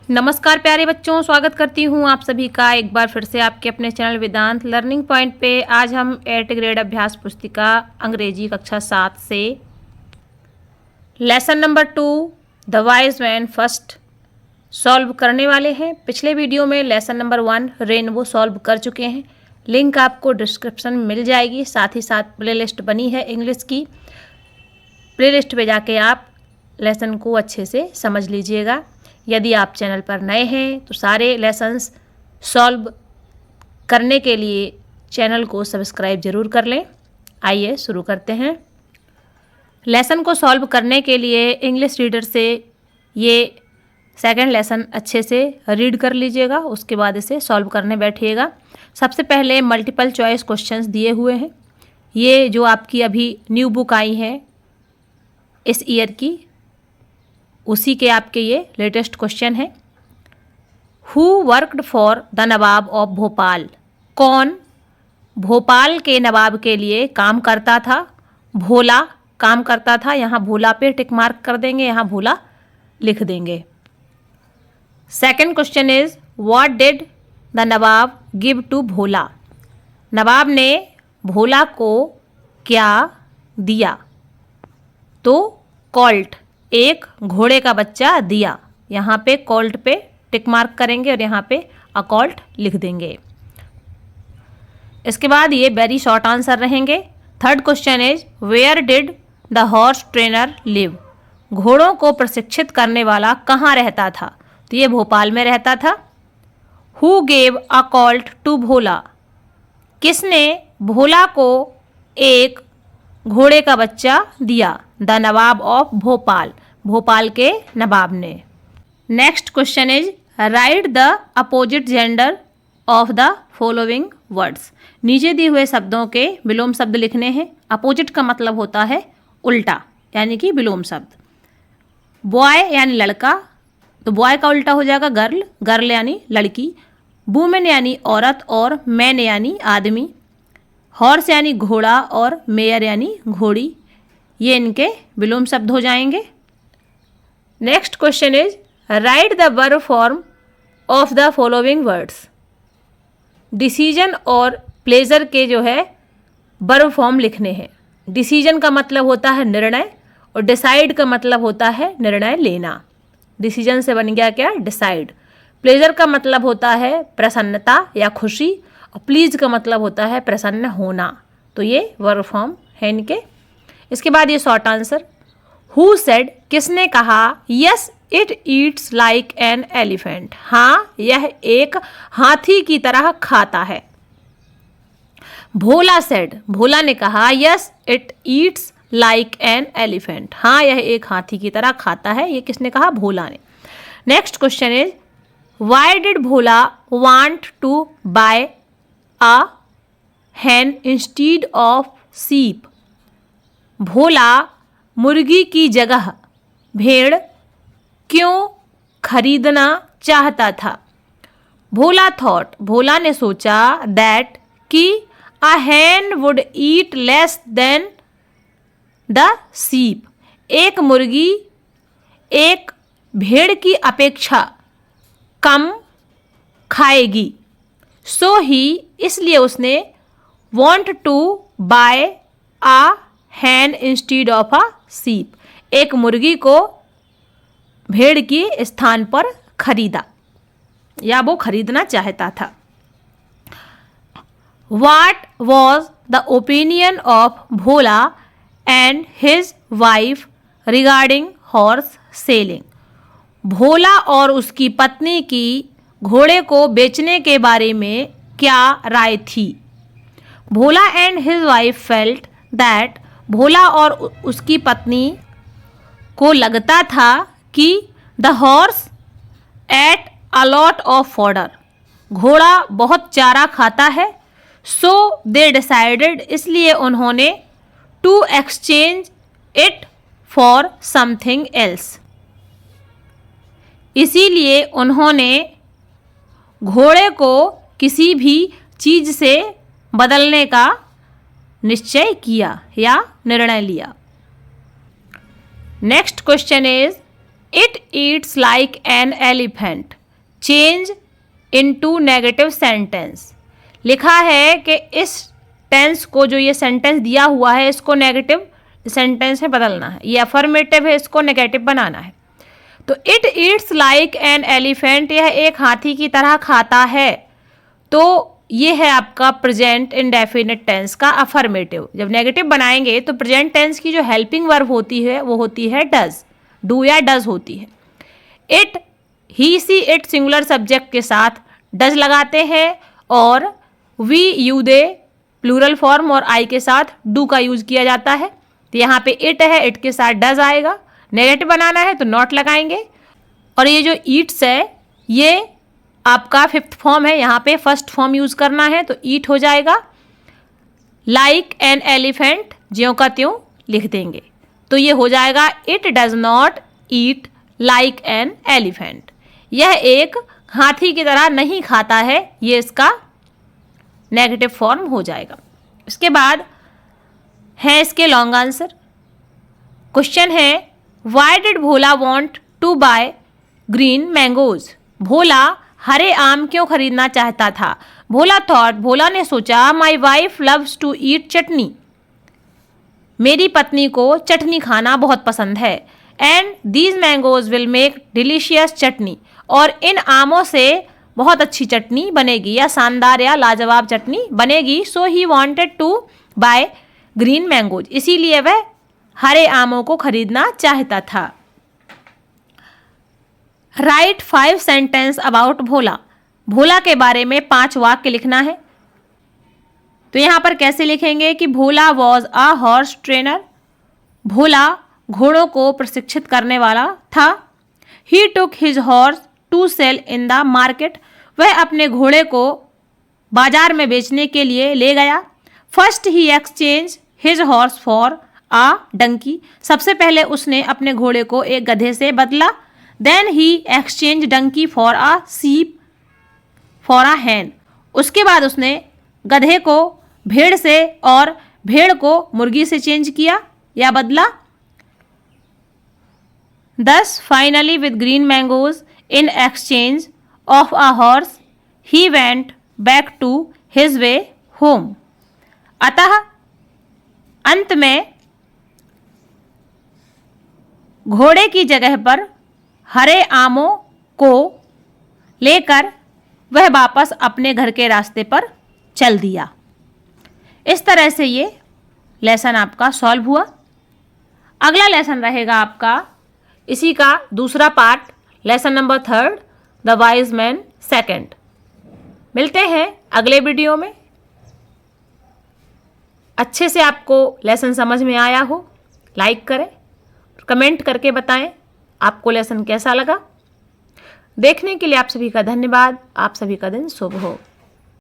नमस्कार प्यारे बच्चों, स्वागत करती हूँ आप सभी का एक बार फिर से आपके अपने चैनल वेदांत लर्निंग पॉइंट पे। आज हम 8th ग्रेड अभ्यास पुस्तिका अंग्रेजी कक्षा 7 से lesson number 2 the wise man first solve करने वाले हैं। पिछले वीडियो में लेसन नंबर 1 रेनबो सॉल्व कर चुके हैं। लिंक आपको डिस्क्रिप्शन में मिल जाएगी, साथ ही साथ प्लेलिस्ट बनी है इंग्लिश की। प्लेलिस्ट पे जाके आप लेसन को अच्छे से समझ लीजिएगा। यदि आप चैनल पर नए हैं तो सारे लेसन्स सॉल्व करने के लिए चैनल को सब्सक्राइब जरूर कर लें। आइए शुरू करते हैं। लेसन को सॉल्व करने के लिए इंग्लिश रीडर से ये सेकंड लेसन अच्छे से रीड कर लीजिएगा, उसके बाद इसे सॉल्व करने बैठिएगा। सबसे पहले मल्टीपल चॉइस क्वेश्चंस दिए हुए हैं। ये जो आपकी अभी न्यू बुक आई है इस ईयर की, उसी के आपके ये लेटेस्ट क्वेश्चन है। Who worked for the nawab of Bhopal? कौन भोपाल के नवाब के लिए काम करता था? भोला काम करता था। यहाँ भोला पे टिक मार्क कर देंगे, यहाँ भोला लिख देंगे। Second question is what did the nawab give to Bhola? Nawab ने भोला को क्या दिया? तो कॉल्ट, एक घोड़े का बच्चा दिया। यहाँ पे कॉल्ट पे टिक मार्क करेंगे और यहाँ पे अकॉल्ट लिख देंगे। इसके बाद ये वेरी शॉर्ट आंसर रहेंगे। Third question is where did the horse trainer live? घोड़ों को प्रशिक्षित करने वाला कहाँ रहता था? तो ये भोपाल में रहता था। Who gave a colt to Bhola? किसने भोला को एक घोड़े का बच्चा दिया? द नवाब ऑफ भोपाल, भोपाल के नवाब ने। Next question is write the opposite gender of the following words. नीचे दिए हुए शब्दों के विलोम शब्द लिखने हैं। अपोजिट का मतलब होता है उल्टा, यानी कि विलोम शब्द। बॉय यानी लड़का, तो बॉय का उल्टा हो जाएगा गर्ल, गर्ल यानी लड़की। वुमेन यानी औरत और मैन यानी आदमी। हॉर्स यानी घोड़ा और मेयर यानी घोड़ी। ये इनके विलोम शब्द हो जाएंगे। Next question is write the verb form of the following words. Decision और प्लेजर के जो है वर्ब फॉर्म लिखने हैं। डिसीजन का मतलब होता है निर्णय और डिसाइड का मतलब होता है निर्णय लेना। डिसीजन से बन गया क्या? डिसाइड। प्लेजर का मतलब होता है प्रसन्नता या खुशी और प्लीज का मतलब होता है प्रसन्न होना। तो ये वर्ब फॉर्म है इनके। इसके बाद ये शॉर्ट आंसर हु सेड, किसने कहा yes it eats like an elephant? हाँ, यह एक हाथी की तरह खाता है। भोला सेड, भोला ने कहा yes it eats like an elephant. हाँ, यह एक हाथी की तरह खाता है। ये किसने कहा? भोला ने। Next question is why did Bhola want to buy a hen instead of sheep? Bhola मुर्गी की जगह भेड़ क्यों खरीदना चाहता था? भोला थॉट, भोला ने सोचा दैट कि अ hen would eat less than the ship. एक मुर्गी एक भेड़ की अपेक्षा कम खाएगी। सो ही, इसलिए उसने want to buy a hen instead of a sheep, एक मुर्गी को भेड़ की स्थान पर खरीदा या वो खरीदना चाहता था। What was the opinion of Bhola and his wife regarding horse selling? भोला और उसकी पत्नी की घोड़े को बेचने के बारे में क्या राय थी? Bhola and his wife felt that, Bhola और उसकी पत्नी को लगता था कि the horse ate a lot of fodder, घोड़ा बहुत चारा खाता है। सो दे डिसाइडेड, इसलिए उन्होंने to exchange it for something else, इसीलिए उन्होंने घोड़े को किसी भी चीज से बदलने का निश्चय किया या निर्णय लिया। Next question is it eats like an elephant. Change into negative sentence. लिखा है कि इस टेंस को, जो ये सेंटेंस दिया हुआ है, इसको नेगेटिव सेंटेंस में बदलना है। ये अफर्मेटिव है, इसको नेगेटिव बनाना है। तो it eats like an elephant, यह एक हाथी की तरह खाता है। तो ये है आपका प्रेजेंट इंडेफिनिट टेंस का अफर्मेटिव। जब नेगेटिव बनाएंगे तो प्रेजेंट टेंस की जो हेल्पिंग वर्ब होती है वो होती है डज, डू या डज होती है। It, he, she, it singular subject के साथ डज लगाते हैं, और we, you, they plural form और आई के साथ डू का यूज किया जाता है। तो यहाँ पे इट है, इट के साथ डज आएगा। नेगेटिव बनाना है तो नॉट लगाएंगे। और ये जो ईट्स है ये आपका फिफ्थ फॉर्म है, यहाँ पे फर्स्ट फॉर्म यूज करना है, तो ईट हो जाएगा। लाइक एन एलिफेंट, ज्यों का त्यों लिख देंगे, तो ये हो जाएगा it does not eat like an elephant. यह एक हाथी की तरह नहीं खाता है, ये इसका नेगेटिव फॉर्म हो जाएगा। इसके बाद है इसके लॉन्ग आंसर। क्वेश्चन है why did Bhola want to buy green mangoes. Bhola हरे आम क्यों खरीदना चाहता था। भोला थॉट, भोला ने सोचा, my wife loves to eat chutney, मेरी पत्नी को चटनी खाना बहुत पसंद है। And these mangoes will make delicious chutney, और इन आमों से बहुत अच्छी चटनी बनेगी, या शानदार या लाजवाब चटनी बनेगी। So he wanted to buy green mangoes, इसीलिए वह हरे आमों को खरीदना चाहता था। Write 5 sentence about Bhola. Bhola के बारे में 5 वाक्य लिखना है। तो यहाँ पर कैसे लिखेंगे कि Bhola was a horse trainer, Bhola घोड़ों को प्रशिक्षित करने वाला था। He took his horse to sell in the market, वह अपने घोड़े को बाजार में बेचने के लिए ले गया। First he exchange his horse for a donkey, सबसे पहले उसने अपने घोड़े को एक गधे से बदला। Then he exchange donkey for a sheep for आ हैन, उसके बाद उसने गधे को भेड़ से और भेड़ को मुर्गी से चेंज किया या बदला। Thus finally with green mangoes in exchange of a horse he went back to his way home। अतः अंत में घोड़े की जगह पर हरे आमों को लेकर वह वापस अपने घर के रास्ते पर चल दिया। इस तरह से ये लेसन आपका सॉल्व हुआ। अगला लेसन रहेगा आपका इसी का दूसरा part, lesson number 3, the wise man second. मिलते हैं अगले वीडियो में। अच्छे से आपको लेसन समझ में आया हो, लाइक करें, कमेंट करके बताएं आपको लेसन कैसा लगा। देखने के लिए आप सभी का धन्यवाद। आप सभी का दिन शुभ हो।